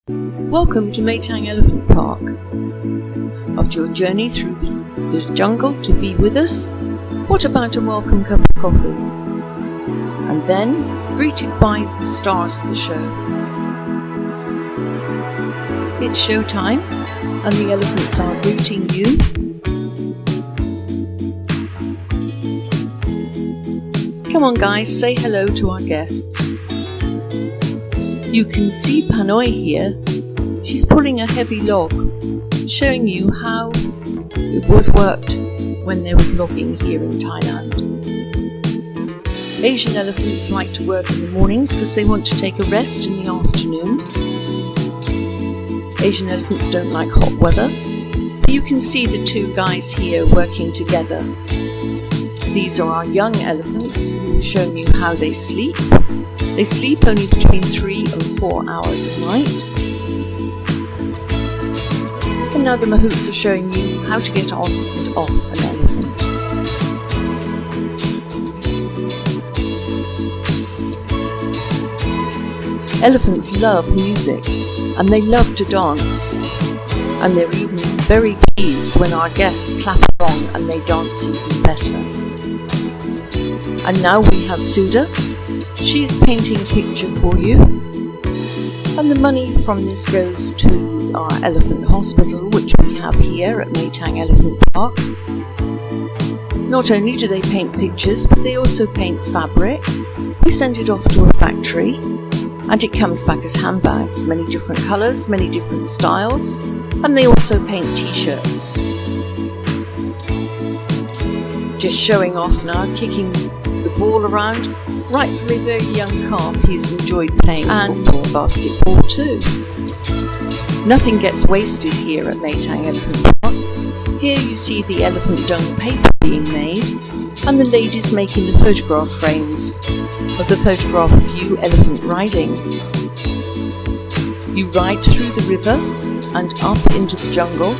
Welcome to Maetaeng Elephant Park. After your journey through the jungle to be with us, what about a welcome cup of coffee? And then, greeted by the stars of the show. It's showtime, and the elephants are greeting you. Come on guys, say hello to our guests. You can see Panoi here. She's pulling a heavy log, showing you how it was worked when there was logging here in Thailand. Asian elephants like to work in the mornings because they want to take a rest in the afternoon. Asian elephants don't like hot weather. You can see the two guys here working together. These are our young elephants who've shown you how they sleep. They sleep only between 3 and 4 hours a night. And now the mahouts are showing you how to get on and off an elephant. Elephants love music and they love to dance. And they're even very pleased when our guests clap along and they dance even better. And now we have Suda. She is painting a picture for you, and the money from this goes to our elephant hospital, which we have here at Maetaeng Elephant Park. Not only do they paint pictures, but they also paint fabric. We send it off to a factory, and it comes back as handbags, many different colours, many different styles, and they also paint t-shirts. Just showing off now, kicking the ball around. Right from a very young calf, he's enjoyed playing football and basketball too. Nothing gets wasted here at Maetaeng Elephant Park. Here you see the elephant dung paper being made, and the ladies making the photograph frames of the photograph of you elephant riding. You ride through the river and up into the jungle.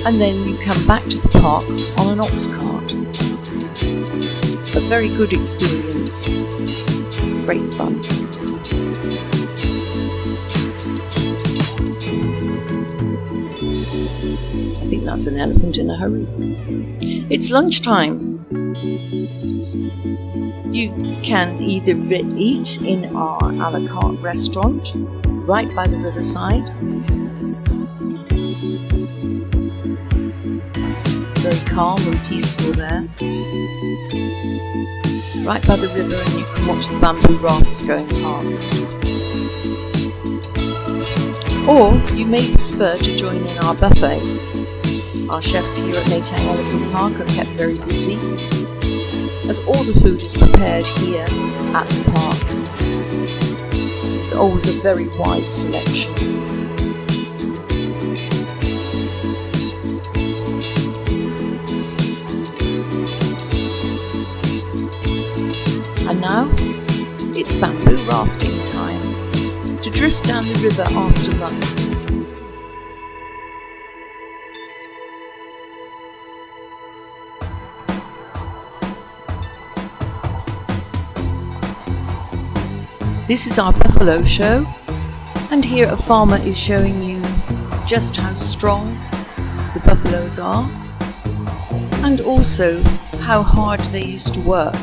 And then you come back to the park on an ox cart. A very good experience. Great fun. I think that's an elephant in a hurry. It's lunchtime. You can either eat in our a la carte restaurant right by the riverside. Very calm and peaceful there, right by the river, and you can watch the bamboo rafts going past. Or you may prefer to join in our buffet. Our chefs here at Maetaeng Elephant Park are kept very busy, as all the food is prepared here at the park. There's always a very wide selection. And now, it's bamboo rafting time, to drift down the river after lunch. This is our buffalo show, and here a farmer is showing you just how strong the buffaloes are, and also how hard they used to work.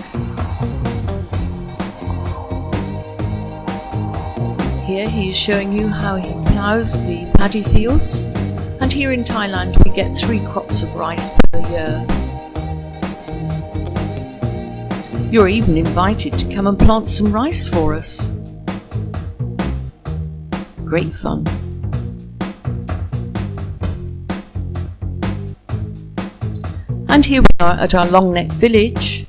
Here he is showing you how he ploughs the paddy fields, and here in Thailand we get 3 crops of rice per year. You're even invited to come and plant some rice for us. Great fun. And here we are at our long neck village.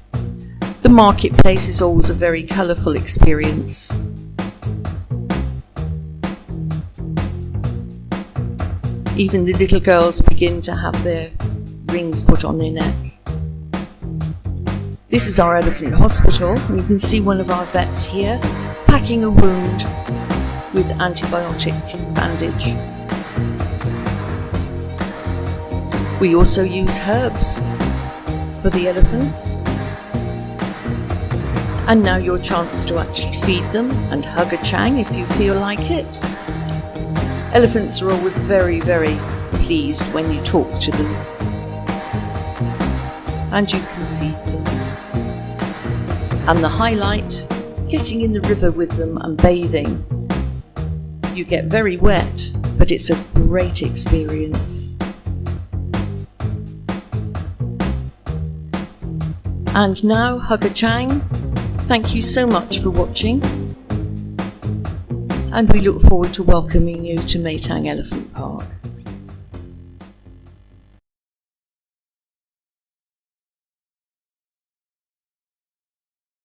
The marketplace is always a very colourful experience. Even the little girls begin to have their rings put on their neck. This is our elephant hospital, and you can see one of our vets here packing a wound with antibiotic bandage. We also use herbs for the elephants, And now your chance to actually feed them and hug a chang if you feel like it. Elephants are always very, very pleased when you talk to them. And you can feed them. And the highlight, getting in the river with them and bathing. You get very wet, but it's a great experience. And now, hug a chang. Thank you so much for watching, and we look forward to welcoming you to Maetaeng Elephant Park.